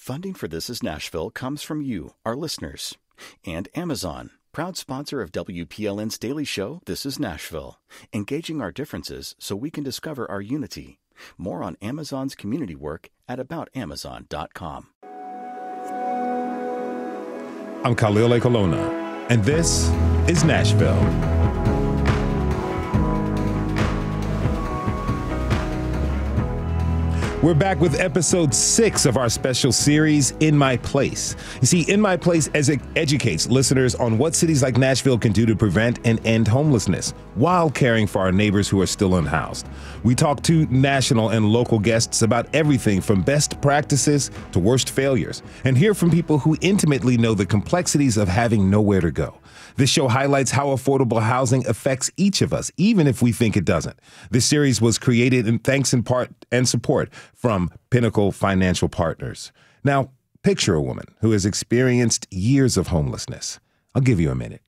Funding for This Is Nashville comes from you, our listeners, and Amazon, proud sponsor of WPLN's daily show, This Is Nashville, engaging our differences so we can discover our unity. More on Amazon's community work at aboutamazon.com. I'm Khalil A. Colonna, and this is Nashville. We're back with episode 6 of our special series, In My Place. You see, In My Place educates listeners on what cities like Nashville can do to prevent and end homelessness while caring for our neighbors who are still unhoused. We talk to national and local guests about everything from best practices to worst failures, and hear from people who intimately know the complexities of having nowhere to go. This show highlights how affordable housing affects each of us, even if we think it doesn't. This series was created in thanks in part and support from Pinnacle Financial Partners. Now, picture a woman who has experienced years of homelessness. I'll give you a minute.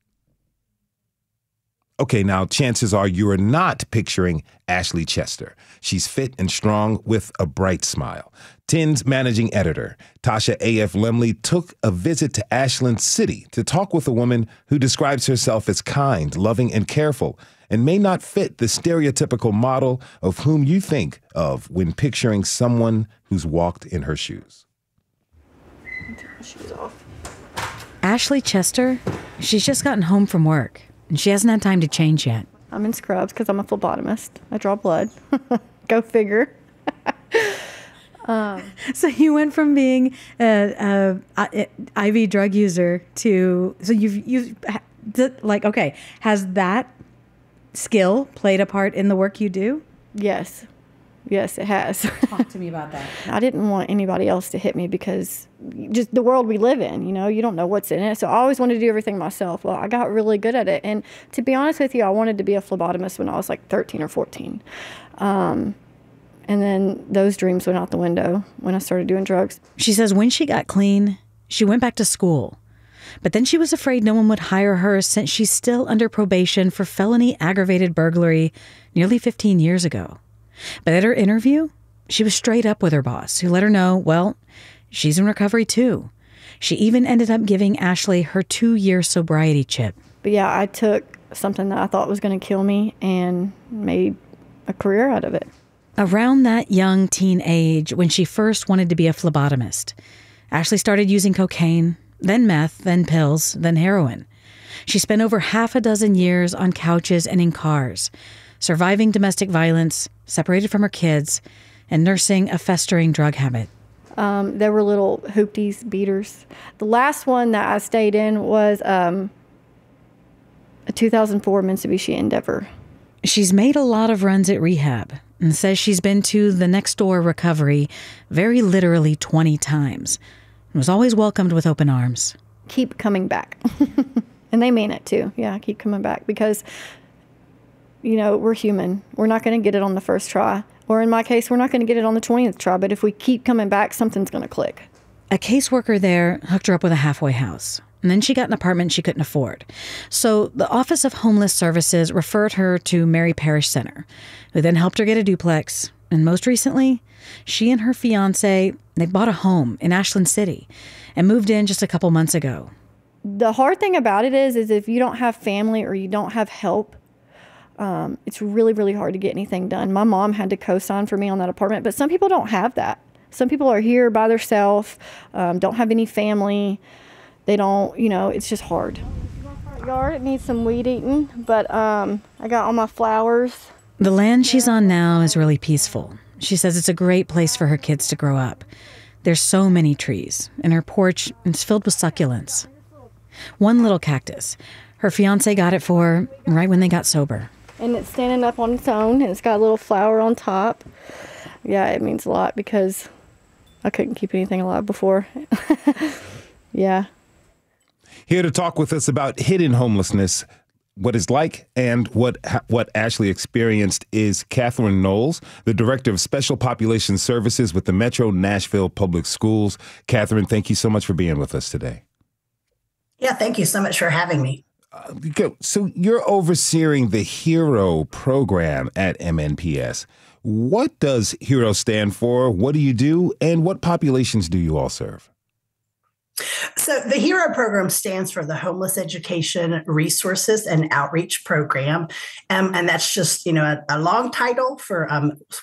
Okay, now chances are you are not picturing Ashley Chester. She's fit and strong with a bright smile. TEN's managing editor, Tasha A.F. Lemley, took a visit to Ashland City to talk with a woman who describes herself as kind, loving, and careful, and may not fit the stereotypical model of whom you think of when picturing someone who's walked in her shoes. Take my shoes off. Ashley Chester, she's just gotten home from work, and she hasn't had time to change yet. I'm in scrubs because I'm a phlebotomist. I draw blood. Go figure. So you went from being an IV drug user to, so has that skill played a part in the work you do? Yes, it has. Talk to me about that. I didn't want anybody else to hit me because just the world we live in, you don't know what's in it. So I always wanted to do everything myself. Well, I got really good at it. And to be honest with you, I wanted to be a phlebotomist when I was like 13 or 14. And then those dreams went out the window when I started doing drugs. She says when she got clean, she went back to school. But then she was afraid no one would hire her since she's still under probation for felony aggravated burglary nearly 15 years ago. But at her interview, she was straight up with her boss, who let her know, well, she's in recovery too. She even ended up giving Ashley her 2-year sobriety chip. But yeah, I took something that I thought was going to kill me and made a career out of it. Around that young teen age, when she first wanted to be a phlebotomist, Ashley started using cocaine, then meth, then pills, then heroin. She spent over half a dozen years on couches and in cars, surviving domestic violence, separated from her kids, and nursing a festering drug habit. There were little hoopties, beaters. The last one that I stayed in was a 2004 Mitsubishi Endeavor. She's made a lot of runs at rehab and says she's been to the next door recovery very literally 20 times and was always welcomed with open arms. Keep coming back. And they mean it too. Yeah, keep coming back because, we're human. We're not going to get it on the first try. Or in my case, we're not going to get it on the 20th try. But if we keep coming back, something's going to click. A caseworker there hooked her up with a halfway house. And then she got an apartment she couldn't afford. So the Office of Homeless Services referred her to Mary Parish Center, who then helped her get a duplex. And most recently, she and her fiance, they bought a home in Ashland City and moved in just a couple months ago. The hard thing about it is if you don't have family or you don't have help, it's really, really hard to get anything done. My mom had to co-sign for me on that apartment, but some people don't have that. Some people are here by themselves, don't have any family. They don't, it's just hard. Yard, it needs some weed eating, but I got all my flowers. The land she's on now is really peaceful. She says it's a great place for her kids to grow up. There's so many trees, and her porch is filled with succulents. One little cactus. Her fiance got it for her right when they got sober. And it's standing up on its own, and it's got a little flower on top. Yeah, it means a lot because I couldn't keep anything alive before. Yeah. Here to talk with us about hidden homelessness, what it's like, and what Ashley experienced is Catherine Knowles, the Director of Special Population Services with the Metro Nashville Public Schools. Catherine, thank you so much for being with us today. Yeah, thank you so much for having me. So you're overseeing the HERO program at MNPS. What does HERO stand for? What do you do? And what populations do you all serve? So the HERO program stands for the Homeless Education Resources and Outreach Program. And that's just, a long title for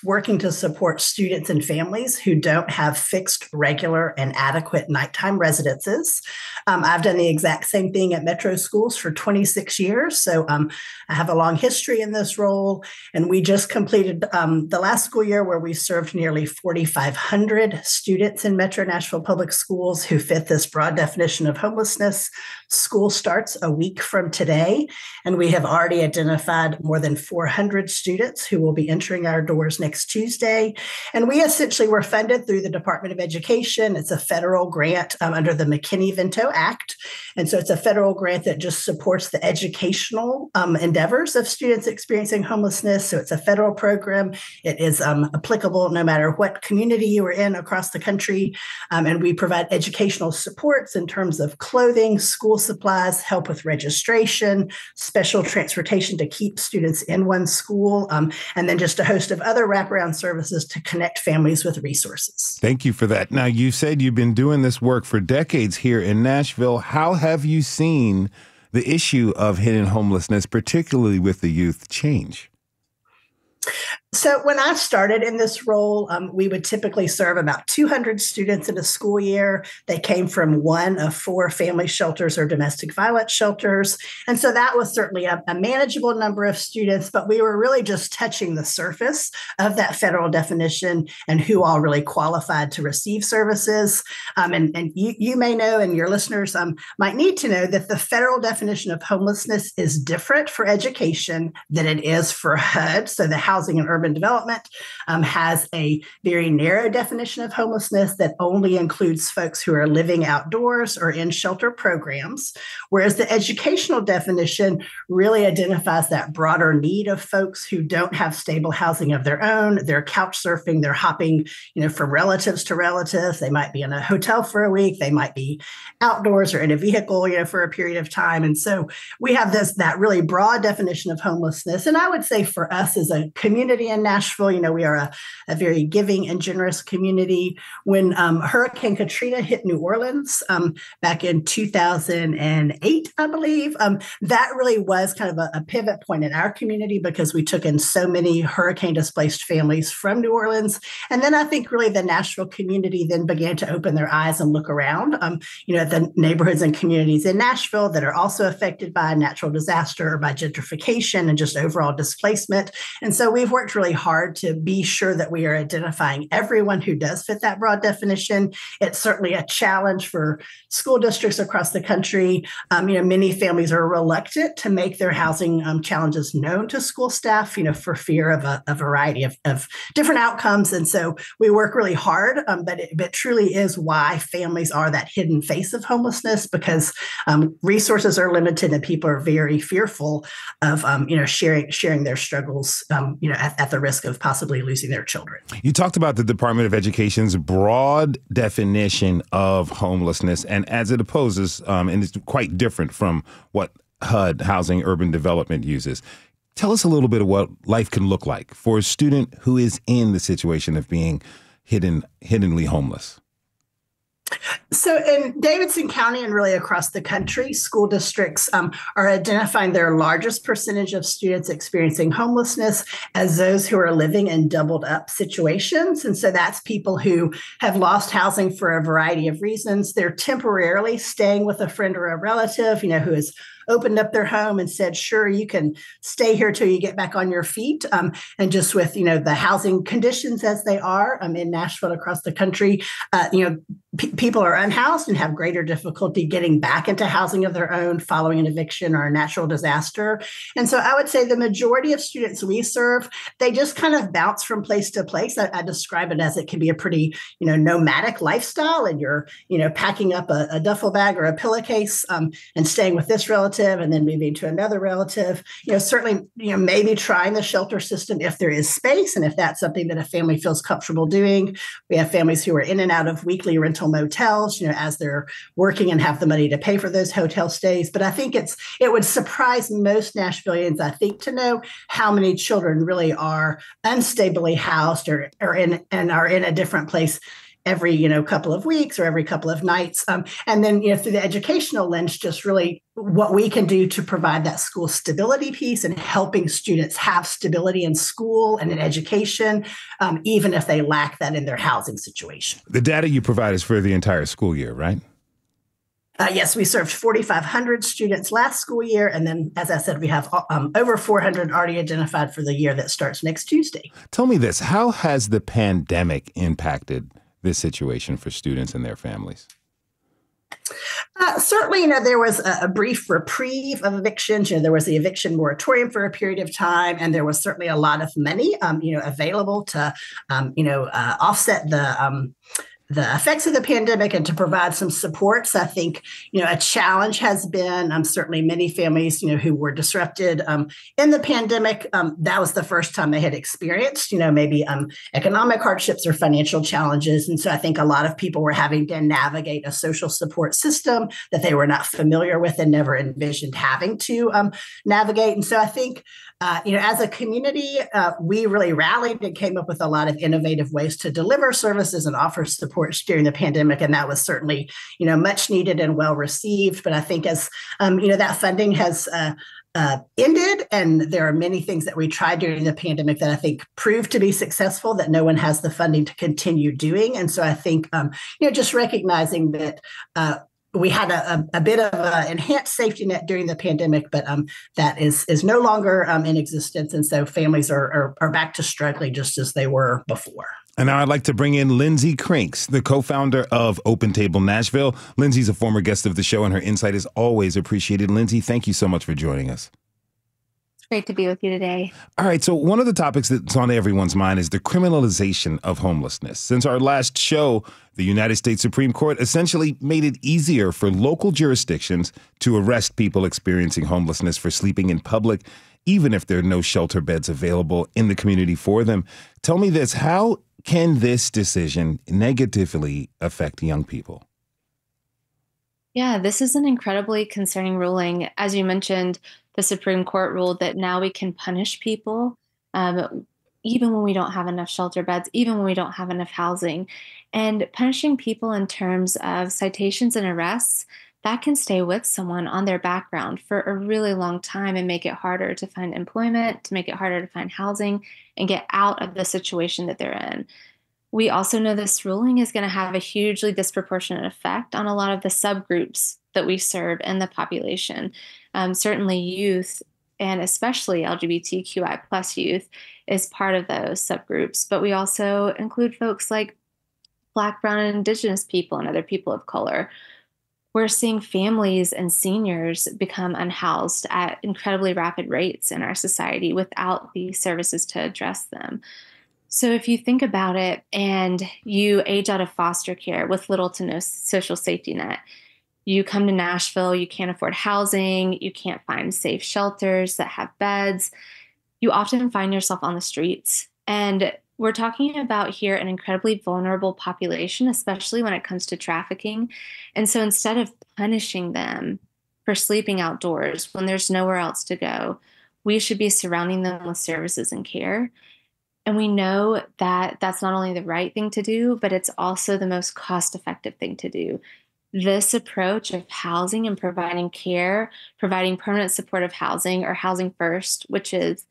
working to support students and families who don't have fixed, regular, and adequate nighttime residences. I've done the exact same thing at Metro Schools for 26 years. So I have a long history in this role. And we just completed the last school year where we served nearly 4,500 students in Metro Nashville Public Schools who fit this broad definition of homelessness. School starts a week from today, and we have already identified more than 400 students who will be entering our doors next Tuesday. And we essentially were funded through the Department of Education. It's a federal grant under the McKinney-Vento Act. And so it's a federal grant that just supports the educational endeavors of students experiencing homelessness. So it's a federal program. It is applicable no matter what community you are in across the country. And we provide educational supports in terms of clothing, school supplies, help with registration, special transportation to keep students in one school, and then just a host of other wraparound services to connect families with resources. Thank you for that. Now, you said you've been doing this work for decades here in Nashville. How have you seen the issue of hidden homelessness, particularly with the youth, change? So when I started in this role, we would typically serve about 200 students in a school year. They came from one of 4 family shelters or domestic violence shelters. And so that was certainly a manageable number of students, but we were really just touching the surface of that federal definition and who all really qualified to receive services. And you may know, and your listeners might need to know, that the federal definition of homelessness is different for education than it is for HUD. So the Housing and Urban Development has a very narrow definition of homelessness that only includes folks who are living outdoors or in shelter programs, whereas the educational definition really identifies that broader need of folks who don't have stable housing of their own. They're couch surfing, they're hopping, from relatives to relatives. They might be in a hotel for a week, they might be outdoors or in a vehicle, for a period of time. And so we have that really broad definition of homelessness. And I would say for us as a community in Nashville, we are a very giving and generous community. When Hurricane Katrina hit New Orleans back in 2008, I believe, that really was kind of a pivot point in our community because we took in so many hurricane displaced families from New Orleans. And then I think really the Nashville community then began to open their eyes and look around, at the neighborhoods and communities in Nashville that are also affected by a natural disaster or by gentrification and just overall displacement. And so we've worked really hard to be sure that we are identifying everyone who does fit that broad definition. It's certainly a challenge for school districts across the country. Many families are reluctant to make their housing challenges known to school staff, for fear of a variety of different outcomes. And so we work really hard, but it truly is why families are that hidden face of homelessness, because resources are limited and people are very fearful of, sharing their struggles, at the risk of possibly losing their children. You talked about the Department of Education's broad definition of homelessness, and as it opposes, and it's quite different from what HUD, Housing Urban Development, uses. Tell us a little bit of what life can look like for a student who is in the situation of being hiddenly homeless. So in Davidson County and really across the country, school districts are identifying their largest percentage of students experiencing homelessness as those who are living in doubled up situations. And so that's people who have lost housing for a variety of reasons. They're temporarily staying with a friend or a relative, who has opened up their home and said, sure, you can stay here till you get back on your feet. And just with, the housing conditions as they are in Nashville across the country, people are unhoused and have greater difficulty getting back into housing of their own following an eviction or a natural disaster. And so I would say the majority of students we serve, they just kind of bounce from place to place. I describe it as it can be a pretty, nomadic lifestyle, and you're, packing up a duffel bag or a pillowcase and staying with this relative and then moving to another relative, certainly, maybe trying the shelter system if there is space and if that's something that a family feels comfortable doing. We have families who are in and out of weekly rental rental motels, as they're working and have the money to pay for those hotel stays. But I think it would surprise most Nashvilleians, I think, to know how many children really are unstably housed or are in a different place every, couple of weeks or every couple of nights. And then, through the educational lens, just really what we can do to provide that school stability piece and helping students have stability in school and in education, even if they lack that in their housing situation. The data you provide is for the entire school year, right? Yes, we served 4,500 students last school year. And then, as I said, we have over 400 already identified for the year that starts next Tuesday. Tell me this, how has the pandemic impacted this situation for students and their families? Certainly, there was a brief reprieve of evictions. There was the eviction moratorium for a period of time, and there was certainly a lot of money, available to, offset the effects of the pandemic and to provide some supports. I think, a challenge has been certainly many families, who were disrupted in the pandemic. That was the first time they had experienced, maybe economic hardships or financial challenges. And so I think a lot of people were having to navigate a social support system that they were not familiar with and never envisioned having to navigate. And so I think, as a community, we really rallied and came up with a lot of innovative ways to deliver services and offer support during the pandemic. And that was certainly, much needed and well received. But I think as, that funding has ended, and there are many things that we tried during the pandemic that I think proved to be successful that no one has the funding to continue doing. And so I think, just recognizing that we had a bit of an enhanced safety net during the pandemic, but that is no longer in existence. And so families are back to struggling just as they were before. And now I'd like to bring in Lindsay Crinks, the co-founder of Open Table Nashville. Lindsay's a former guest of the show, and her insight is always appreciated. Lindsay, thank you so much for joining us. It's great to be with you today. All right. So one of the topics that's on everyone's mind is the criminalization of homelessness. Since our last show, the United States Supreme Court essentially made it easier for local jurisdictions to arrest people experiencing homelessness for sleeping in public, even if there are no shelter beds available in the community for them. Tell me this, how can this decision negatively affect young people? Yeah, this is an incredibly concerning ruling. As you mentioned, the Supreme Court ruled that now we can punish people even when we don't have enough shelter beds, even when we don't have enough housing. And punishing people in terms of citations and arrests, that can stay with someone on their background for a really long time and make it harder to find employment, to make it harder to find housing, and get out of the situation that they're in. We also know this ruling is going to have a hugely disproportionate effect on a lot of the subgroups that we serve in the population. Certainly youth, and especially LGBTQI plus youth, is part of those subgroups. But we also include folks like Black, Brown, and Indigenous people and other people of color. We're seeing families and seniors become unhoused at incredibly rapid rates in our society without the services to address them. So if you think about it and you age out of foster care with little to no social safety net, you come to Nashville, you can't afford housing, you can't find safe shelters that have beds, you often find yourself on the streets. And we're talking about here an incredibly vulnerable population, especially when it comes to trafficking. And so instead of punishing them for sleeping outdoors when there's nowhere else to go, we should be surrounding them with services and care. And we know that that's not only the right thing to do, but it's also the most cost-effective thing to do. This approach of housing and providing care, providing permanent supportive housing or housing first, which is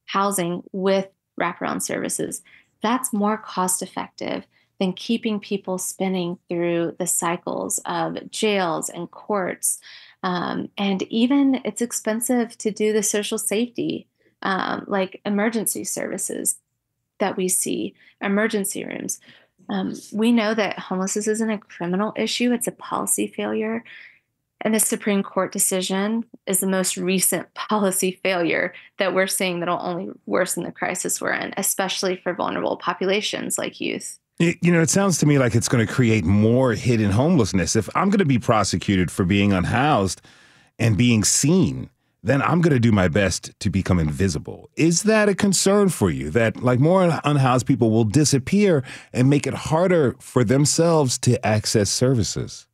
housing with wraparound services, that's more cost-effective than keeping people spinning through the cycles of jails and courts. And even it's expensive to do the social safety, like emergency services that we see, emergency rooms. We know that homelessness isn't a criminal issue, it's a policy failure. And the Supreme Court decision is the most recent policy failure that we're seeing that'll only worsen the crisis we're in, especially for vulnerable populations like youth. It sounds to me like it's going to create more hidden homelessness. If I'm going to be prosecuted for being unhoused and being seen then I'm going to do my best to become invisible. Is that a concern for you, that like more unhoused people will disappear and make it harder for themselves to access services?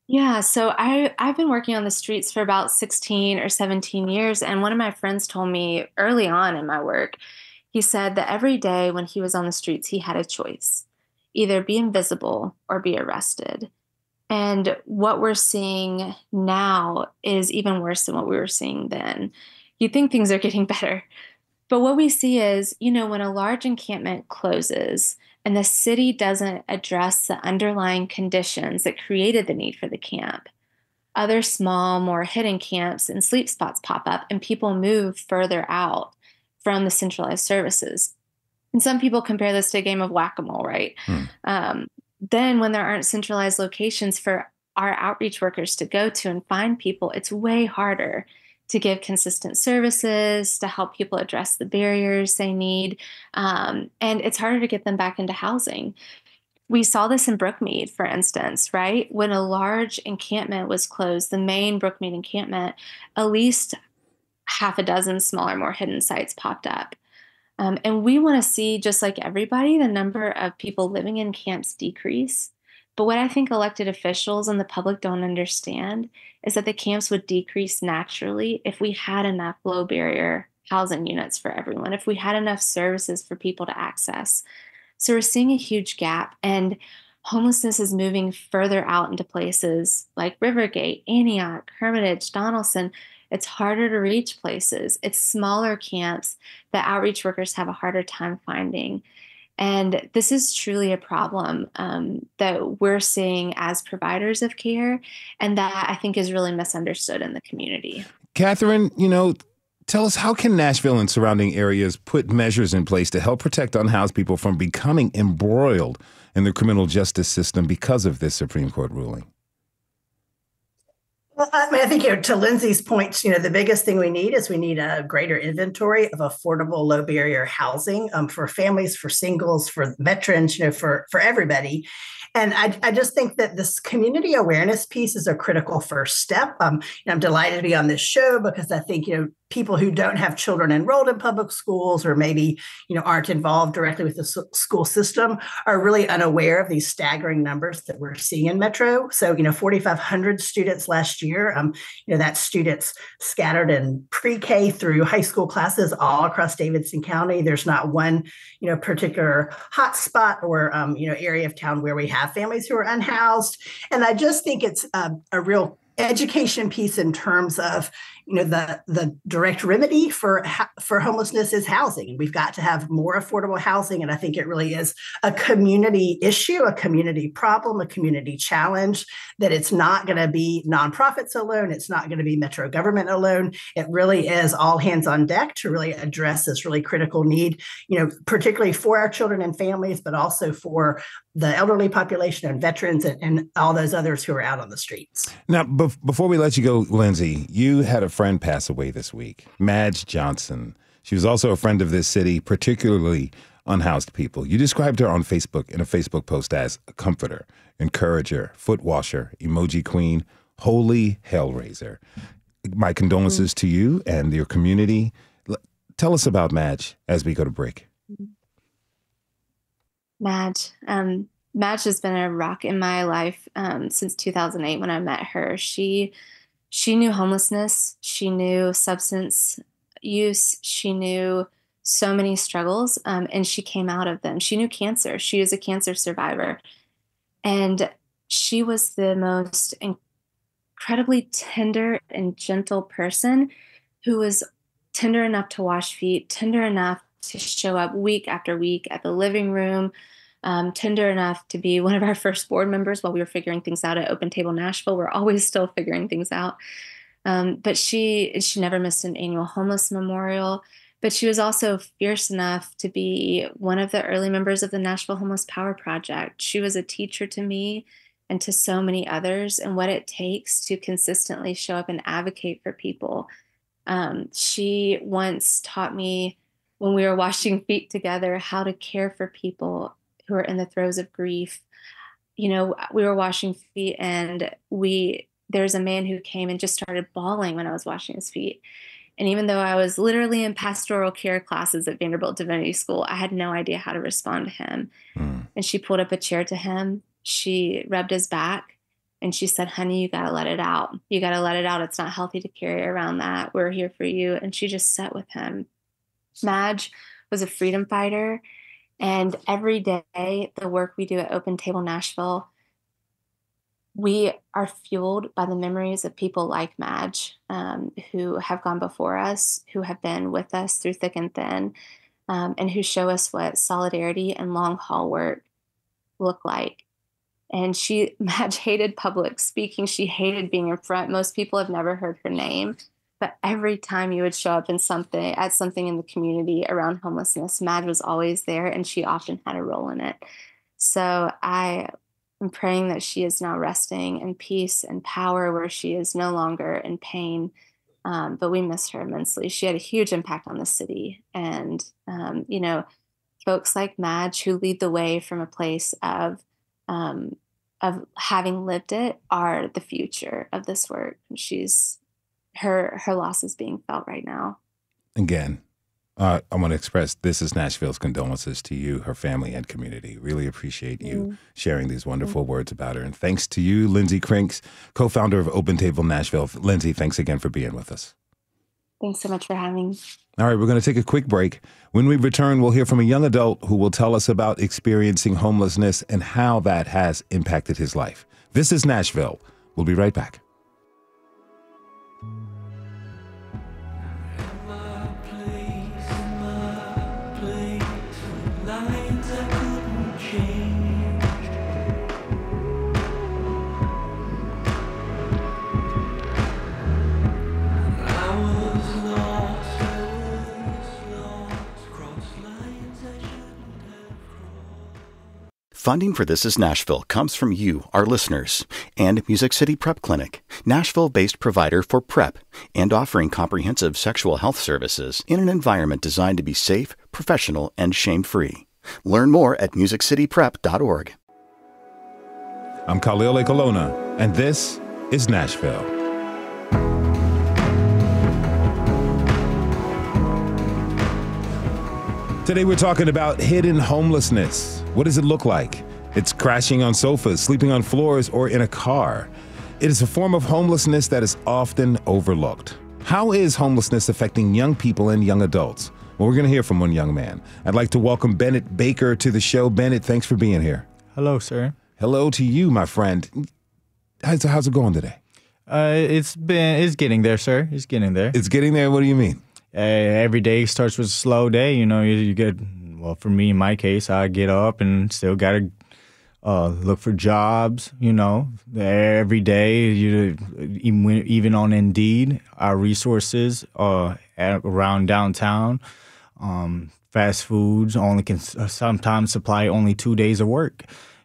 Yeah, so I've been working on the streets for about 16 or 17 years, and one of my friends told me early on in my work, he said that every day when he was on the streets, he had a choice, either be invisible or be arrested. And what we're seeing now is even worse than what we were seeing then. You think things are getting better. But what we see is, when a large encampment closes and the city doesn't address the underlying conditions that created the need for the camp, other small, more hidden camps and sleep spots pop up and people move further out from the centralized services. And some people compare this to a game of whack-a-mole, right? Then when there aren't centralized locations for our outreach workers to go to and find people, it's way harder to give consistent services, to help people address the barriers they need. And it's harder to get them back into housing. We saw this in Brookmead, for instance, right? When a large encampment was closed, the main Brookmead encampment, at least half a dozen smaller, more hidden sites popped up. And we want to see, just like everybody, the number of people living in camps decrease. But what I think elected officials and the public don't understand is that the camps would decrease naturally if we had enough low barrier housing units for everyone, if we had enough services for people to access. So we're seeing a huge gap, and homelessness is moving further out into places like Rivergate, Antioch, Hermitage, Donaldson. It's harder to reach places. It's smaller camps that outreach workers have a harder time finding. And this is truly a problem that we're seeing as providers of care, and that I think is really misunderstood in the community. Catherine, tell us, how can Nashville and surrounding areas put measures in place to help protect unhoused people from becoming embroiled in the criminal justice system because of this Supreme Court ruling? Well, I think to Lindsay's point, the biggest thing we need a greater inventory of affordable, low barrier housing for families, for singles, for veterans, for everybody. And I just think that this community awareness piece is a critical first step. I'm delighted to be on this show because I think, people who don't have children enrolled in public schools, or maybe, aren't involved directly with the school system, are really unaware of these staggering numbers that we're seeing in Metro. So, 4,500 students last year, that's students scattered in pre-K through high school classes all across Davidson County. There's not one, particular hotspot or, area of town where we have families who are unhoused. And I just think it's a real education piece in terms of, the direct remedy for homelessness is housing. And we've got to have more affordable housing. And I think it really is a community issue, a community problem, a community challenge, that it's not going to be nonprofits alone. It's not going to be Metro government alone. It really is all hands on deck to really address this really critical need, particularly for our children and families, but also for the elderly population and veterans and all those others who are out on the streets. Now, before we let you go, Lindsay, you had a friend pass away this week, Madge Johnson. She was also a friend of this city, particularly unhoused people. You described her on Facebook in a Facebook post as a comforter, encourager, foot washer, emoji queen, holy hellraiser. My condolences to you and your community. Tell us about Madge as we go to break. Madge has been a rock in my life since 2008 when I met her. She knew homelessness. She knew substance use. She knew so many struggles, and she came out of them. She knew cancer. She was a cancer survivor. And she was the most incredibly tender and gentle person who was tender enough to wash feet, tender enough to show up week after week at the living room, tender enough to be one of our first board members while we were figuring things out at Open Table Nashville. We're always still figuring things out. But she never missed an annual homeless memorial. But she was also fierce enough to be one of the early members of the Nashville Homeless Power Project. She was a teacher to me and to so many others, and what it takes to consistently show up and advocate for people. She once taught me, when we were washing feet together, how to care for people who are in the throes of grief. We were washing feet and we there's a man who came and just started bawling when I was washing his feet. And even though I was literally in pastoral care classes at Vanderbilt Divinity School, I had no idea how to respond to him. And she pulled up a chair to him. She rubbed his back and she said, honey, you got to let it out. You got to let it out. It's not healthy to carry around that. We're here for you. And she just sat with him. Madge was a freedom fighter. And every day, the work we do at Open Table Nashville, we are fueled by the memories of people like Madge, who have gone before us, who have been with us through thick and thin, and who show us what solidarity and long haul work look like. And Madge hated public speaking. She hated being in front. Most people have never heard her name, but every time you would show up at something in the community around homelessness, Madge was always there, and she often had a role in it. So I'm praying that she is now resting in peace and power, where she is no longer in pain. But we miss her immensely. She had a huge impact on the city. And, folks like Madge who lead the way from a place of having lived it are the future of this work. Her loss is being felt right now. Again, I want to express This Is Nashville's condolences to you, her family, and community. Really appreciate you sharing these wonderful words about her. And thanks to you, Lindsay Crinks, co-founder of Open Table Nashville. Lindsay, thanks again for being with us. Thanks so much for having me. All right, we're going to take a quick break. When we return, we'll hear from a young adult who will tell us about experiencing homelessness and how that has impacted his life. This is Nashville. We'll be right back. Funding for This Is Nashville comes from you, our listeners, and Music City Prep Clinic, Nashville-based provider for PrEP, and offering comprehensive sexual health services in an environment designed to be safe, professional, and shame-free. Learn more at musiccityprep.org. I'm Khalil Ekolona, and this is Nashville. Today we're talking about hidden homelessness. What does it look like? It's crashing on sofas, sleeping on floors, or in a car. It is a form of homelessness that is often overlooked. How is homelessness affecting young people and young adults? Well, we're going to hear from one young man. I'd like to welcome Bennett Baker to the show. Bennett, thanks for being here. Hello, sir. Hello to you, my friend. How's it going today? It's getting there, sir. It's getting there. It's getting there? What do you mean? Every day starts with a slow day. You get, well, for me, in my case, I get up and still got to look for jobs, Every day, even on Indeed, our resources around downtown, fast foods only can sometimes supply only 2 days of work.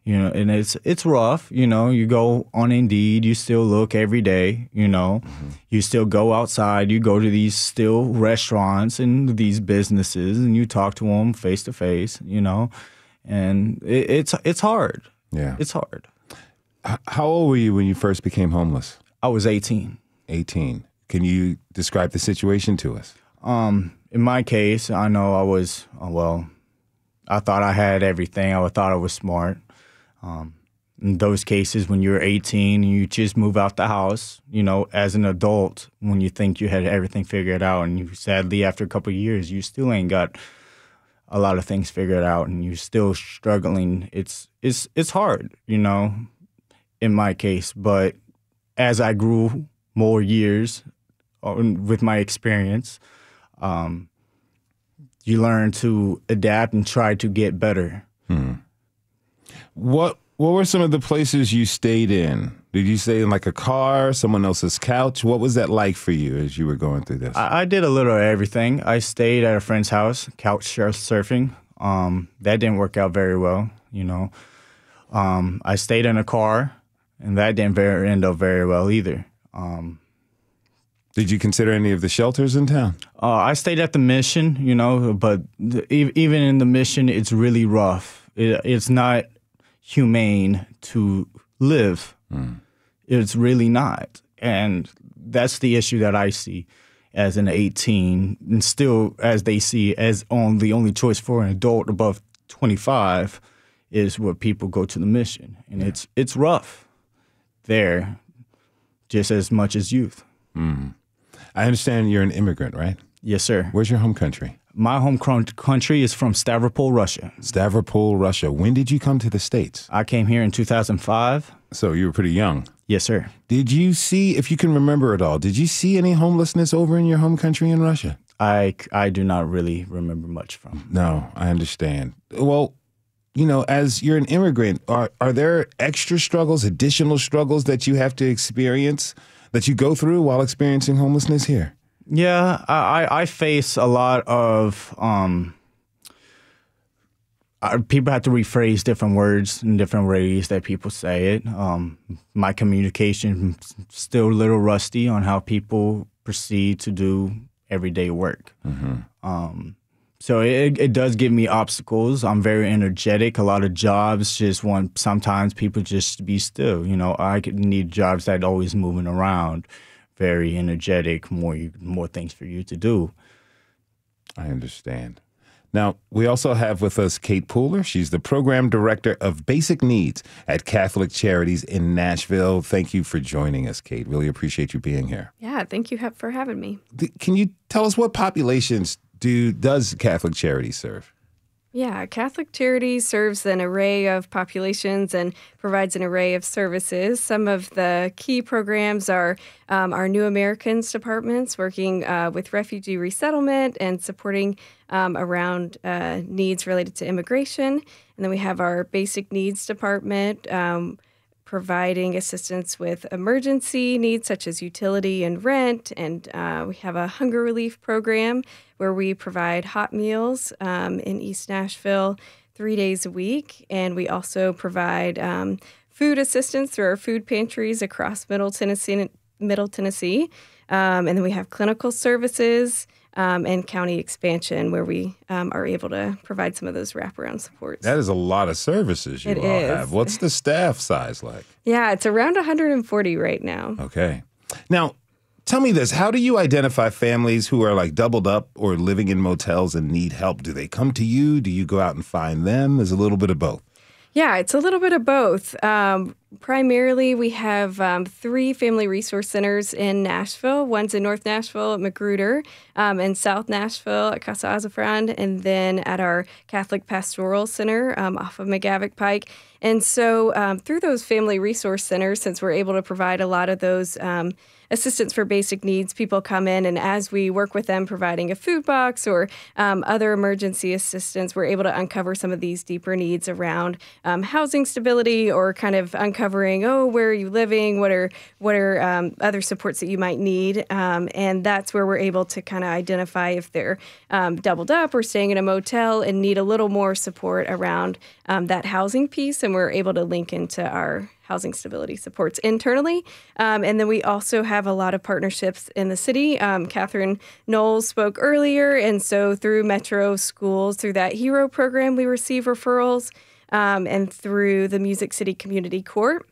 And it's rough, you go on Indeed, you still look every day, you still go outside, you go to these still restaurants and these businesses and you talk to them face to face, and it's hard. Yeah. It's hard. How old were you when you first became homeless? I was 18. 18. Can you describe the situation to us? In my case, I know I was, I thought I had everything. I thought I was smart. In those cases, when you're 18 and you just move out the house, as an adult, when you think you had everything figured out, and you sadly, after a couple of years, you still ain't got a lot of things figured out, and you're still struggling. It's hard, in my case. But as I grew more years with my experience, you learn to adapt and try to get better. What were some of the places you stayed in? Did you stay in like a car, someone else's couch? What was that like for you as you were going through this? I did a little of everything. I stayed at a friend's house, couch surfing. That didn't work out very well, I stayed in a car, and that didn't end up very well either. Did you consider any of the shelters in town? I stayed at the Mission, but even in the Mission, it's really rough. It's not humane to live It's really not. And that's the issue that I see as an 18, and still as they see as the only choice for an adult above 25 is where people go to the mission. And it's rough there just as much as youth. Mm. I understand you're an immigrant, right? Yes, sir. Where's your home country? My home country is from Stavropol, Russia. Stavropol, Russia. When did you come to the States? I came here in 2005. So you were pretty young. Yes, sir. Did you see, if you can remember at all, did you see any homelessness over in your home country in Russia? I do not really remember much from. No, I understand. Well, you know, as you're an immigrant, are there extra struggles, additional struggles that you have to experience, that you go through while experiencing homelessness here? Yeah, I face a lot of people have to rephrase different words in different ways that people say it. My communication is still a little rusty on how people proceed to do everyday work. Mm-hmm. So it does give me obstacles. I'm very energetic. A lot of jobs just want sometimes people just to be still. You know, I need jobs that always moving around. Very energetic, more things for you to do. I understand. Now, we also have with us Kate Pooler. She's the program director of Basic Needs at Catholic Charities in Nashville. Thank you for joining us, Kate. Really appreciate you being here. Yeah, thank you for having me. Can you tell us what populations does Catholic Charities serve? Yeah, Catholic Charities serves an array of populations and provides an array of services. Some of the key programs are our New Americans departments, working with refugee resettlement and supporting around needs related to immigration. And then we have our Basic Needs department, providing assistance with emergency needs such as utility and rent. And we have a hunger relief program where we provide hot meals in East Nashville 3 days a week. And we also provide food assistance through our food pantries across Middle Tennessee. And then we have clinical services and county expansion where we are able to provide some of those wraparound supports. That is a lot of services you all have. What's the staff size like? Yeah, it's around 140 right now. Okay. Now, tell me this. How do you identify families who are like doubled up or living in motels and need help? Do they come to you? Do you go out and find them? There's a little bit of both. Yeah, it's a little bit of both. Primarily, we have 3 family resource centers in Nashville. One's in North Nashville at Magruder, in South Nashville at Casa Azafran, and then at our Catholic Pastoral Center off of McGavick Pike. And so through those family resource centers, since we're able to provide a lot of those assistance for basic needs, people come in, and as we work with them providing a food box or other emergency assistance, we're able to uncover some of these deeper needs around housing stability or kind of uncovering, where are you living? What are other supports that you might need? And that's where we're able to kind of identify if they're doubled up or staying in a motel and need a little more support around that housing piece. And we're able to link into our housing stability supports internally. And then we also have a lot of partnerships in the city. Catherine Knowles spoke earlier. And so through Metro Schools, through that HERO program, we receive referrals. And through the Music City Community Court,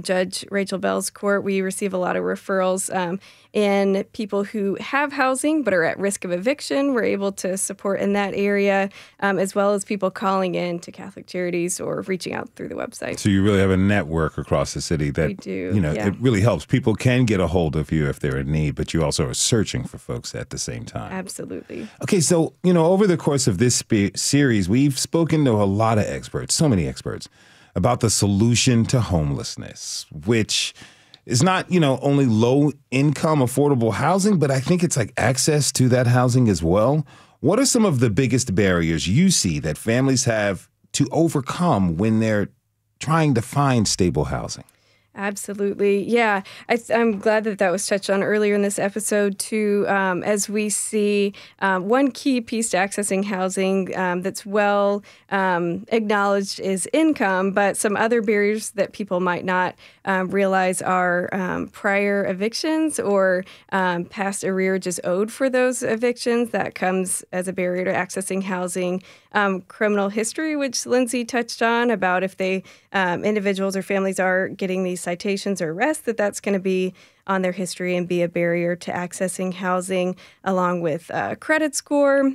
Judge Rachel Bell's court, we receive a lot of referrals in people who have housing but are at risk of eviction. We're able to support in that area, as well as people calling in to Catholic Charities or reaching out through the website. So you really have a network across the city that, we do, it really helps. People can get a hold of you if they're in need, but you also are searching for folks at the same time. Absolutely. Okay, so, over the course of this series, we've spoken to a lot of experts, so many experts, about the solution to homelessness, which is not, only low-income affordable housing, but I think it's like access to that housing as well. What are some of the biggest barriers you see that families have to overcome when they're trying to find stable housing? Absolutely. Yeah. I'm glad that was touched on earlier in this episode, too, as we see one key piece to accessing housing that's well acknowledged is income, but some other barriers that people might not realize are prior evictions or past arrearages owed for those evictions. That comes as a barrier to accessing housing. Criminal history, which Lindsay touched on, about if they individuals or families are getting these citations or arrests, that's going to be on their history and be a barrier to accessing housing, along with credit score.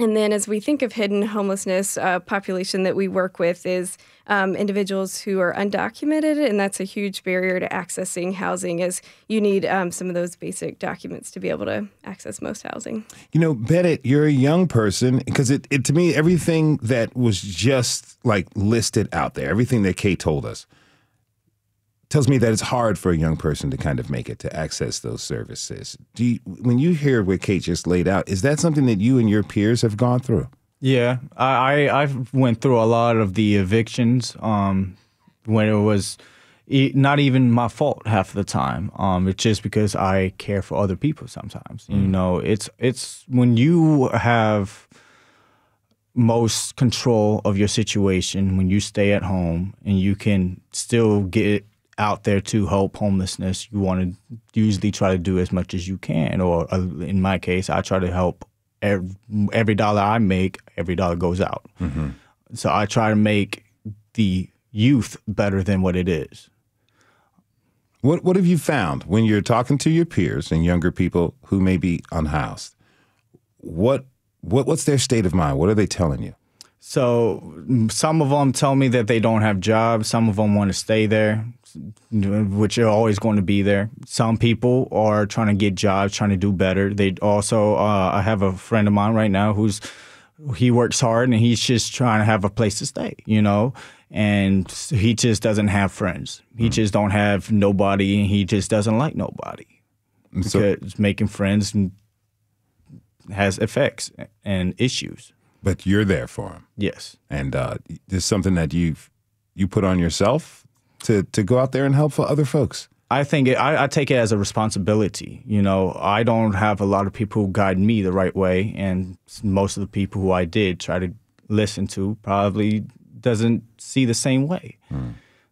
And then as we think of hidden homelessness, population that we work with is individuals who are undocumented, and that's a huge barrier to accessing housing, as you need some of those basic documents to be able to access most housing. You know, Bennett, you're a young person, because it to me, everything that was just like listed out there, everything that Kate told us, tells me that it's hard for a young person to kind of make it to access those services. When you hear what Kate just laid out, is that something that you and your peers have gone through? Yeah, I've went through a lot of the evictions when it was not even my fault half the time. It's just because I care for other people sometimes. You know, it's when you have most control of your situation, when you stay at home and you can still get out there to help homelessness, you want to usually try to do as much as you can. Or in my case, I try to help every dollar I make, every dollar goes out. Mm-hmm. So I try to make the youth better than what it is. What have you found when you're talking to your peers and younger people who may be unhoused? What's their state of mind? What are they telling you? So some of them tell me that they don't have jobs. Some of them want to stay there, which are always going to be there. Some people are trying to get jobs, trying to do better. They also, I have a friend of mine right now he works hard and he's just trying to have a place to stay, you know, and he just doesn't have friends. He just don't have nobody, and he just doesn't like nobody. Because making friends has effects and issues. But you're there for him. Yes. And there's something that you put on yourself to go out there and help for other folks. I think I take it as a responsibility. You know, I don't have a lot of people who guide me the right way, and most of the people who I did try to listen to probably doesn't see the same way.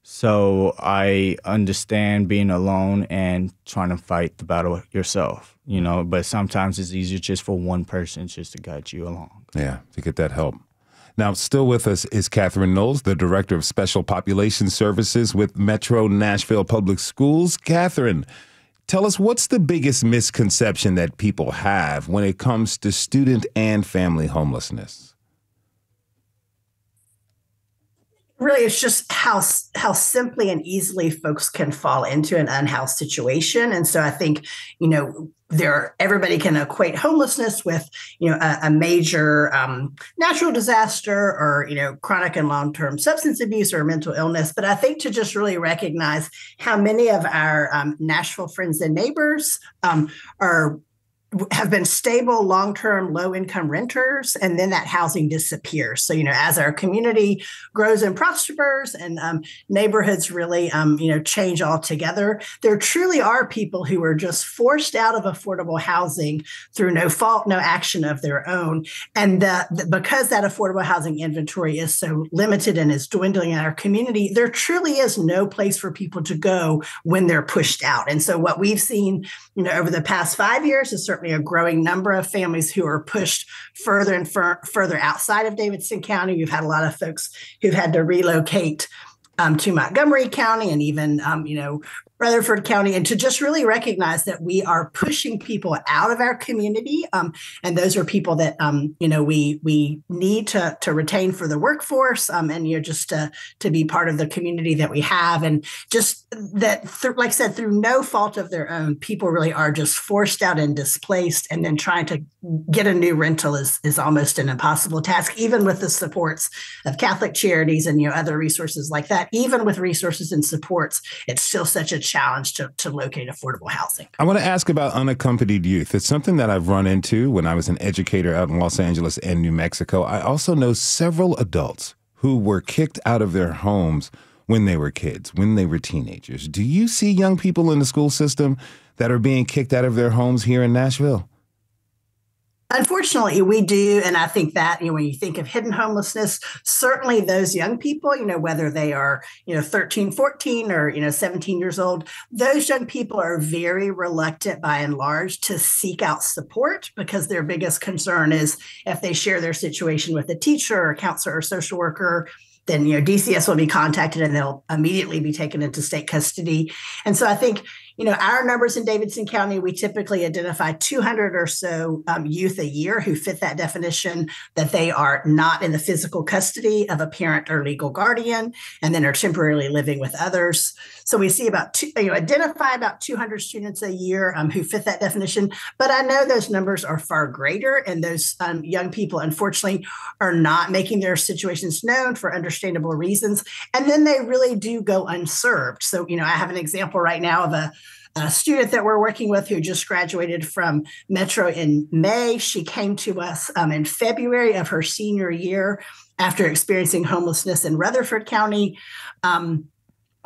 So I understand being alone and trying to fight the battle yourself, you know, but sometimes it's easier just for one person just to guide you along. Yeah, to get that help. Now, still with us is Catherine Knowles, the Director of Special Population Services with Metro Nashville Public Schools. Catherine, tell us, what's the biggest misconception that people have when it comes to student and family homelessness? Really, it's just how simply and easily folks can fall into an unhoused situation. And so I think, you know, everybody can equate homelessness with, you know, a major natural disaster or, you know, chronic and long-term substance abuse or mental illness. But I think to just really recognize how many of our Nashville friends and neighbors have been stable, long-term, low-income renters, and then that housing disappears. So, you know, as our community grows and prospers and neighborhoods really, you know, change altogether, there truly are people who are just forced out of affordable housing through no fault, no action of their own. And because that affordable housing inventory is so limited and is dwindling in our community, there truly is no place for people to go when they're pushed out. And so what we've seen, you know, over the past 5 years is certainly a growing number of families who are pushed further and further outside of Davidson County. You've had a lot of folks who've had to relocate to Montgomery County and even, you know, Rutherford County, and to just really recognize that we are pushing people out of our community. And those are people that, you know, we need to retain for the workforce and, you know, just to be part of the community that we have. And just that, like I said, through no fault of their own, people really are just forced out and displaced, and then trying to get a new rental is almost an impossible task, even with the supports of Catholic Charities and, you know, other resources like that. Even with resources and supports, it's still such a challenge to locate affordable housing. I want to ask about unaccompanied youth. It's something that I've run into when I was an educator out in Los Angeles and New Mexico. I also know several adults who were kicked out of their homes when they were kids, when they were teenagers. Do you see young people in the school system that are being kicked out of their homes here in Nashville? Unfortunately, we do. And I think that, you know, when you think of hidden homelessness, certainly those young people, you know, whether they are, you know, 13, 14 or, you know, 17 years old, those young people are very reluctant by and large to seek out support, because their biggest concern is if they share their situation with a teacher or counselor or social worker, then DCS will be contacted and they'll immediately be taken into state custody. And so I think our numbers in Davidson County, we typically identify 200 or so youth a year who fit that definition, that they are not in the physical custody of a parent or legal guardian, and then are temporarily living with others. So we see identify about 200 students a year who fit that definition. But I know those numbers are far greater, and those young people, unfortunately, are not making their situations known for understandable reasons. And then they really do go unserved. So, I have an example right now of a student that we're working with who just graduated from Metro in May. She came to us in February of her senior year after experiencing homelessness in Rutherford County.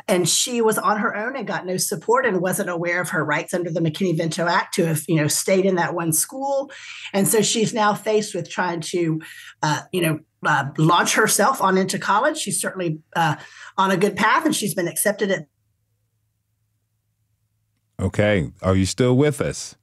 And she was on her own and got no support and wasn't aware of her rights under the McKinney-Vento Act to have, stayed in that one school. And so she's now faced with trying to, launch herself on into college. She's certainly on a good path, and she's been accepted at. Okay. Are you still with us?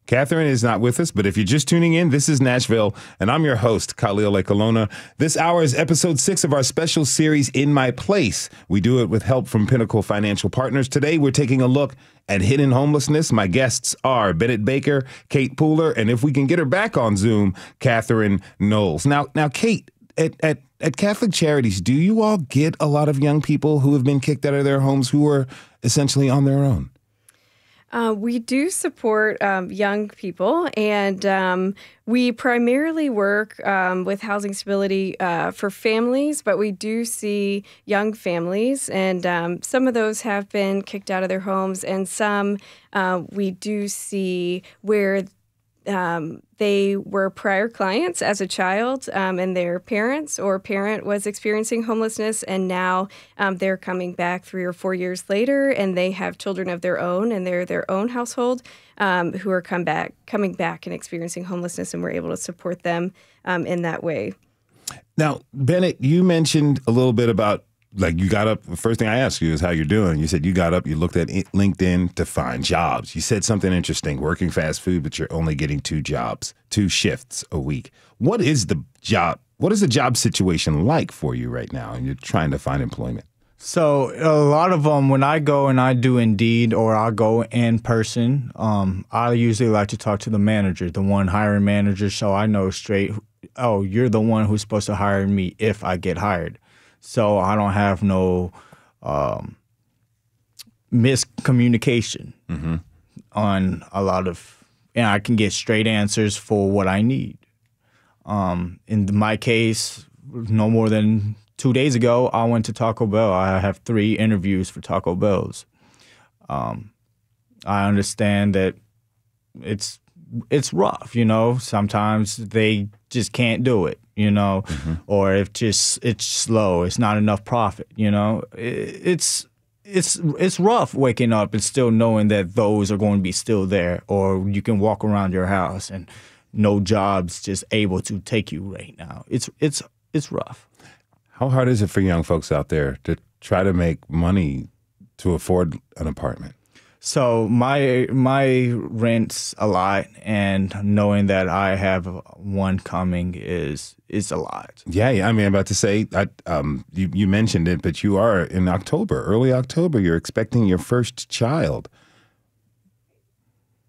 Catherine is not with us, but if you're just tuning in, this is Nashville, and I'm your host, Khalil Ekalona. This hour is episode 6 of our special series, In My Place. We do it with help from Pinnacle Financial Partners. Today, we're taking a look at hidden homelessness. My guests are Bennett Baker, Kate Pooler, and if we can get her back on Zoom, Catherine Knowles. Now, Kate, at Catholic Charities, do you all get a lot of young people who have been kicked out of their homes who are essentially on their own? We do support young people, and we primarily work with housing stability for families, but we do see young families, and some of those have been kicked out of their homes, and some we do see where they were prior clients as a child, and their parents or parent was experiencing homelessness, and now they're coming back 3 or 4 years later, and they have children of their own, and they're their own household who are coming back and experiencing homelessness, and we're able to support them in that way. Now, Bennett, you mentioned a little bit about, you got up, the first thing I asked you is how you're doing. You said you got up, you looked at LinkedIn to find jobs. You said something interesting, working fast food, but you're only getting 2 jobs, 2 shifts a week. What is the job situation like for you right now? And you're trying to find employment. So a lot of them, when I go and I do Indeed or I go in person, I usually like to talk to the manager, the one hiring manager, so I know straight, oh, you're the one who's supposed to hire me if I get hired. So I don't have no miscommunication on a lot of, and I can get straight answers for what I need. In my case, no more than 2 days ago, I went to Taco Bell. I have 3 interviews for Taco Bell's. I understand that it's rough, Sometimes they just can't do it, or if it's slow, it's not enough profit, It's rough waking up and still knowing that those are going to be still there, or you can walk around your house and no job's just able to take you right now. It's rough. How hard is it for young folks out there to try to make money to afford an apartment? So my rent's a lot, and knowing that I have one coming is a lot. Yeah. I mean, I'm about to say, you mentioned it, but you are in October, early October. You're expecting your first child.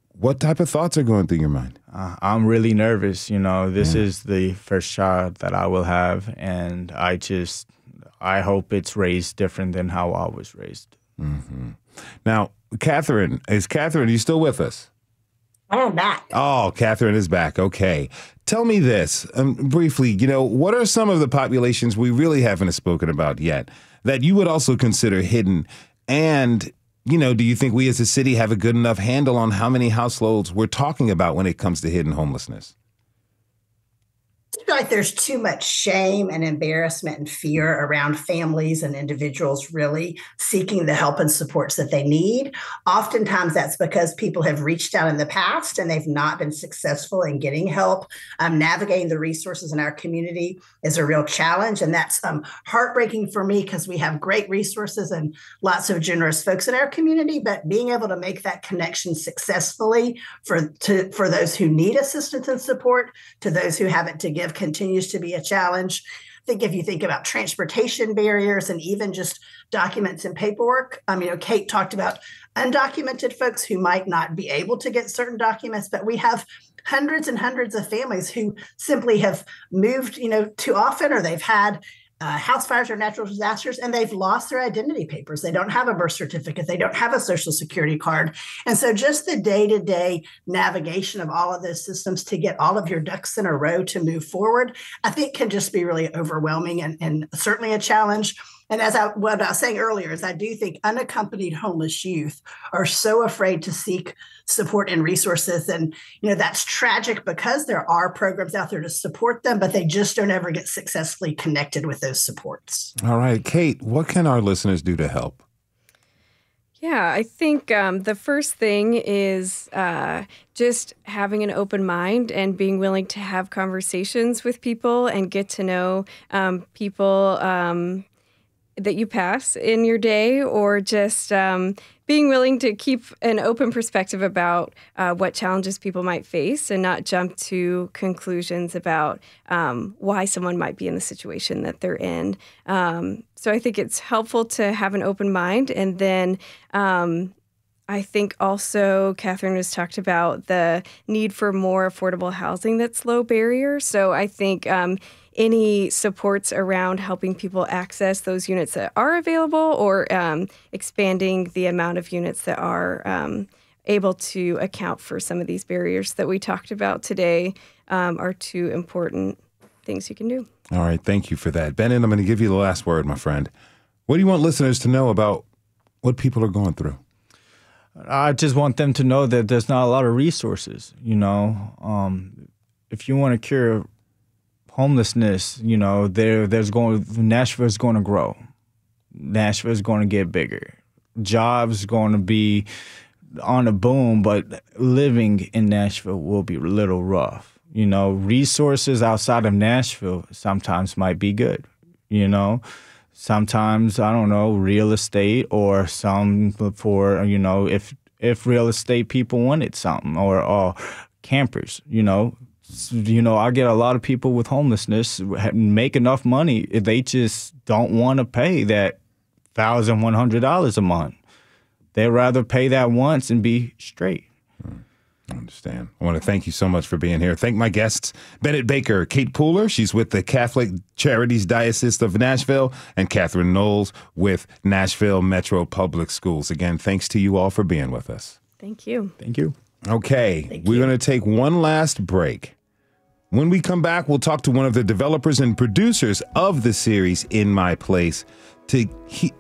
What type of thoughts are going through your mind? I'm really nervous. This is the first child that I will have, and I hope it's raised different than how I was raised. Mm-hmm. Now, Catherine, are you still with us? I'm back. Oh, Catherine is back. Okay. Tell me this briefly, what are some of the populations we really haven't spoken about yet that you would also consider hidden? And, do you think we as a city have a good enough handle on how many households we're talking about when it comes to hidden homelessness? I feel like there's too much shame and embarrassment and fear around families and individuals really seeking the help and supports that they need. Oftentimes that's because people have reached out in the past and they've not been successful in getting help. Navigating the resources in our community is a real challenge. And that's heartbreaking for me because we have great resources and lots of generous folks in our community, but being able to make that connection successfully for those who need assistance and support to those who have it to give continues to be a challenge. think if you think about transportation barriers and even just documents and paperwork, Kate talked about undocumented folks who might not be able to get certain documents, but we have hundreds and hundreds of families who simply have moved, too often, or they've had house fires or natural disasters, and they've lost their identity papers. They don't have a birth certificate. They don't have a social security card. And so just the day-to-day navigation of all of those systems to get all of your ducks in a row to move forward, I think can just be really overwhelming and certainly a challenge. And what I was saying earlier is I do think unaccompanied homeless youth are so afraid to seek support and resources. And, that's tragic because there are programs out there to support them, but they just don't ever get successfully connected with those supports. All right, Kate, what can our listeners do to help? Yeah, I think the first thing is just having an open mind and being willing to have conversations with people and get to know people that you pass in your day, or just being willing to keep an open perspective about what challenges people might face and not jump to conclusions about why someone might be in the situation that they're in. So I think it's helpful to have an open mind. And then I think also Catherine has talked about the need for more affordable housing that's low barrier. So I think any supports around helping people access those units that are available, or expanding the amount of units that are able to account for some of these barriers that we talked about today are two important things you can do. All right. Thank you for that. Bennett, I'm going to give you the last word, my friend. What do you want listeners to know about what people are going through? I just want them to know that there's not a lot of resources, if you want to cure homelessness, Nashville is going to grow. Nashville is going to get bigger. Jobs going to be on a boom, but living in Nashville will be a little rough. Resources outside of Nashville sometimes might be good, Sometimes, I don't know, real estate, or some for, if real estate people wanted something, or campers, I get a lot of people with homelessness make enough money. They just don't want to pay that $1,100 a month. They'd rather pay that once and be straight. I understand. I want to thank you so much for being here. Thank my guests, Bennett Baker, Kate Pooler. She's with the Catholic Charities Diocese of Nashville, and Catherine Knowles with Nashville Metro Public Schools. Again, thanks to you all for being with us. Thank you. Thank you. Okay, we're going to take one last break. When we come back, we'll talk to one of the developers and producers of the series In My Place to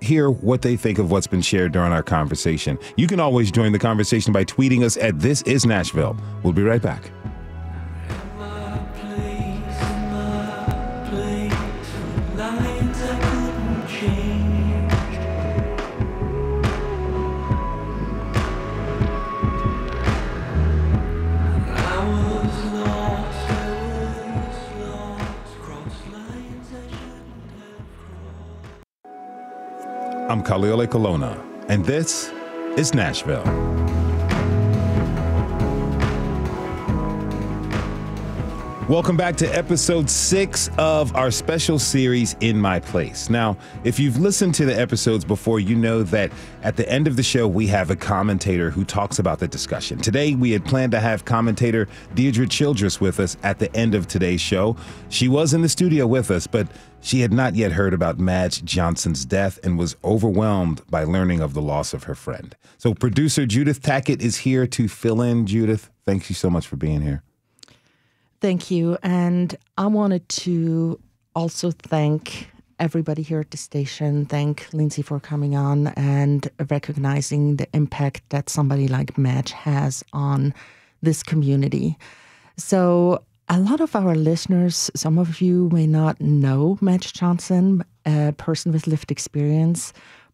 hear what they think of what's been shared during our conversation. You can always join the conversation by tweeting us at This Is Nashville. We'll be right back. I'm Kaliole Colonna, and this is Nashville. Welcome back to episode 6 of our special series, In My Place. Now, if you've listened to the episodes before, you know that at the end of the show, we have a commentator who talks about the discussion. Today, we had planned to have commentator Deirdre Childress with us at the end of today's show. She was in the studio with us, but she had not yet heard about Madge Johnson's death and was overwhelmed by learning of the loss of her friend. So producer Judith Tackett is here to fill in. Judith, thank you so much for being here. Thank you. And I wanted to also thank everybody here at the station. Thank Lindsay for coming on and recognizing the impact that somebody like Madge has on this community. So a lot of our listeners, some of you may not know Madge Johnson, a person with lived experience,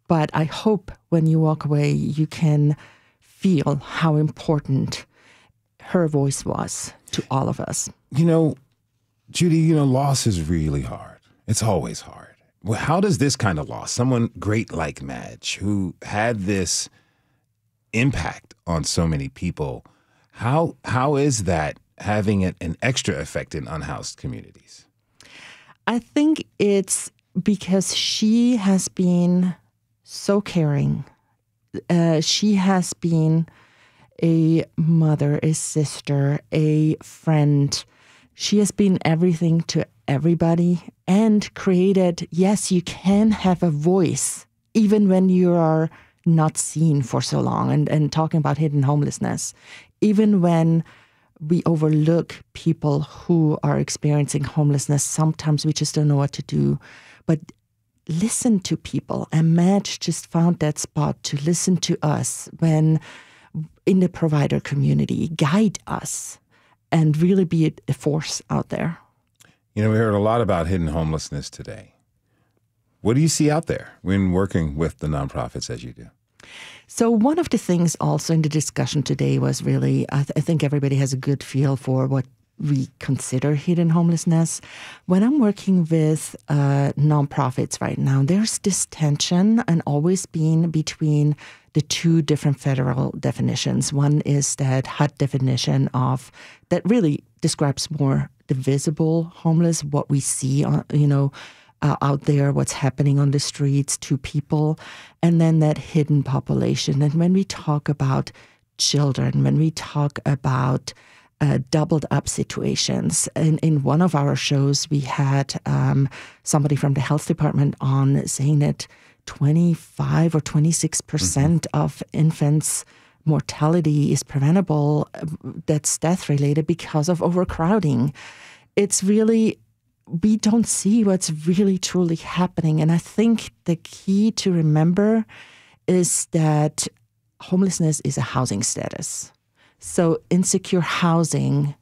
but I hope when you walk away, you can feel how important her voice was to all of us. Judy, loss is really hard. It's always hard. Well, how does this kind of loss, someone great like Madge, who had this impact on so many people, how is that having an extra effect in unhoused communities? I think it's because she has been so caring. She has been a mother, a sister, a friend. She has been everything to everybody and created, yes, you can have a voice even when you are not seen for so long. And talking about hidden homelessness, even when we overlook people who are experiencing homelessness, sometimes we just don't know what to do. But listen to people. And Madge just found that spot to listen to us when in the provider community, guide us and really be a force out there. We heard a lot about hidden homelessness today. What do you see out there when working with the nonprofits as you do? So one of the things also in the discussion today was really, I think everybody has a good feel for what we consider hidden homelessness. When I'm working with nonprofits right now, there's this tension and always been between the two different federal definitions. One is that HUD definition that really describes more the visible homeless, what we see out there, what's happening on the streets to people, and then that hidden population. And when we talk about children, when we talk about doubled up situations, in one of our shows, we had somebody from the health department on saying that 25 or 26% of infants' mortality is preventable, that's death-related because of overcrowding. It's really, we don't see what's really truly happening. And I think the key to remember is that homelessness is a housing status. So insecure housing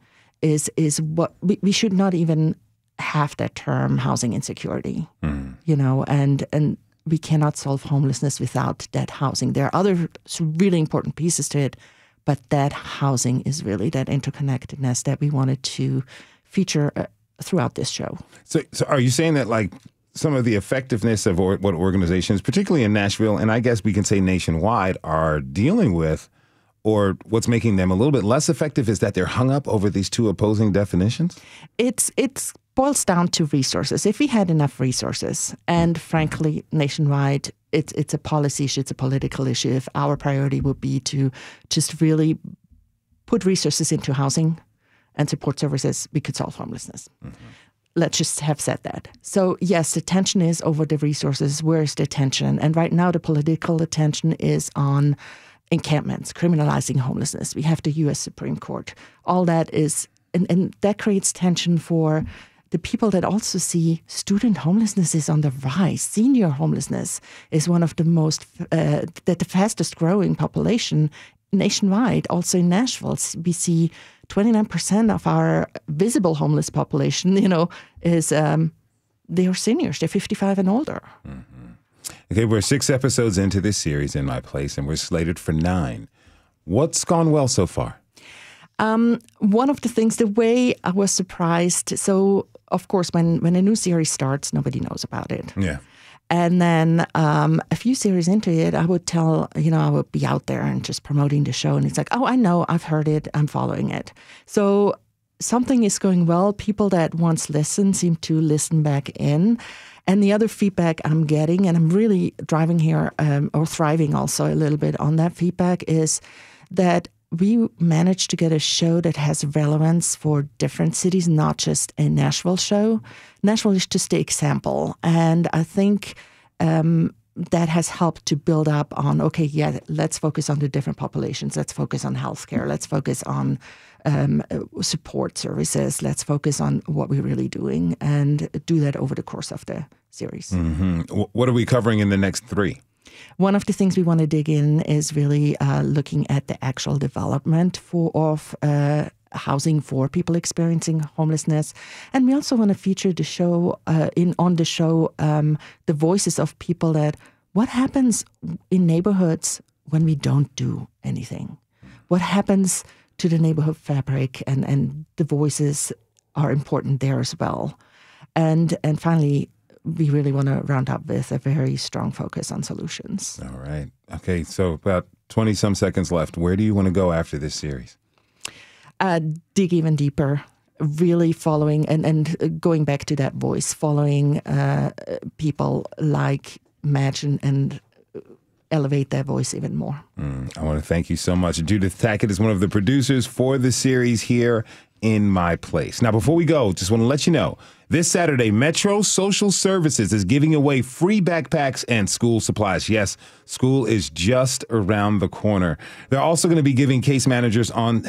is what, we should not even have that term, housing insecurity, and we cannot solve homelessness without that housing. There are other really important pieces to it, but that housing is really that interconnectedness that we wanted to feature throughout this show. So are you saying that like some of the effectiveness of what organizations, particularly in Nashville, and I guess we can say nationwide, are dealing with, or what's making them a little bit less effective, is that they're hung up over these two opposing definitions? It's boils down to resources. If we had enough resources, and frankly, nationwide, it's a policy issue, it's a political issue. If our priority would be to just really put resources into housing and support services, we could solve homelessness. Mm-hmm. Let's just have said that. So yes, the tension is over the resources. Where's the tension? And right now, the political attention is on encampments, criminalizing homelessness. We have the U.S. Supreme Court. All that is, and that creates tension for the people that also see student homelessness is on the rise. Senior homelessness is one of the the fastest growing population nationwide. Also in Nashville, we see 29% of our visible homeless population, is they are seniors. They're 55 and older. Mm-hmm. Okay, we're 6 episodes into this series, In My Place, and we're slated for 9. What's gone well so far? One of the things, the way I was surprised, so of course, when a new series starts, nobody knows about it. Yeah. And then a few series into it, I would I would be out there and just promoting the show. And it's like, oh, I know, I've heard it, I'm following it. So something is going well. People that once listened seem to listen back in. And the other feedback I'm getting, and I'm really driving here or thriving also a little bit on that feedback, is that we managed to get a show that has relevance for different cities, not just a Nashville show. Nashville is just the example. And I think that has helped to build up on, okay, yeah, let's focus on the different populations. Let's focus on healthcare. Let's focus on support services. Let's focus on what we're really doing and do that over the course of the series. Mm-hmm. What are we covering in the next 3? One of the things we want to dig in is really looking at the actual development of housing for people experiencing homelessness. And we also want to feature the show, the voices of people that, what happens in neighborhoods when we don't do anything? What happens to the neighborhood fabric? And the voices are important there as well. And finally, we really want to round up with a very strong focus on solutions. All right. Okay, so about 20-some seconds left. Where do you want to go after this series? Dig even deeper. really following and going back to that voice, following people like Madge and elevate their voice even more. I want to thank you so much. Judith Tackett is one of the producers for the series here in My Place. Now, before we go, just want to let you know, this Saturday, Metro Social Services is giving away free backpacks and school supplies. Yes, school is just around the corner. They're also going to be giving case managers on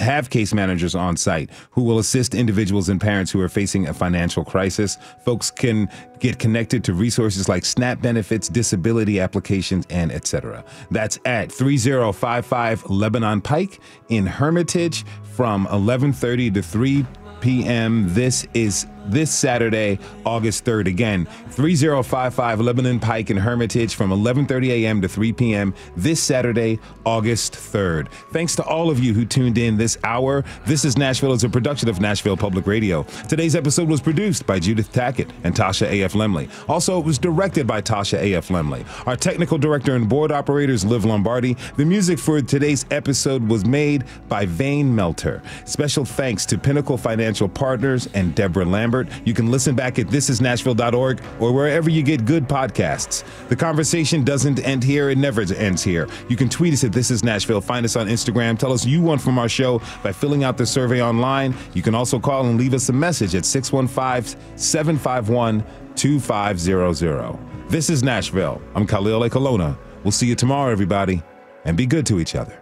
site who will assist individuals and parents who are facing a financial crisis. Folks can get connected to resources like SNAP benefits, disability applications, and etc. That's at 3055 Lebanon Pike in Hermitage from 11:30 to 3 p.m. This is this Saturday, August 3rd. Again, 3055 Lebanon Pike in Hermitage from 11:30 a.m. to 3 p.m. this Saturday, August 3rd. Thanks to all of you who tuned in this hour. This is Nashville is a production of Nashville Public Radio. Today's episode was produced by Judith Tackett and Tasha A.F. Lemley. Also, it was directed by Tasha A.F. Lemley. Our technical director and board operator is Liv Lombardi. The music for today's episode was made by Vane Melter. Special thanks to Pinnacle Financial Partners and Deborah Lambert. You can listen back at thisisnashville.org or wherever you get good podcasts. The conversation doesn't end here. It never ends here. You can tweet us at This Is Nashville. Find us on Instagram. Tell us you want from our show by filling out the survey online. You can also call and leave us a message at 615-751-2500. This is Nashville. I'm Khalil A. Colonna. We'll see you tomorrow, everybody, and be good to each other.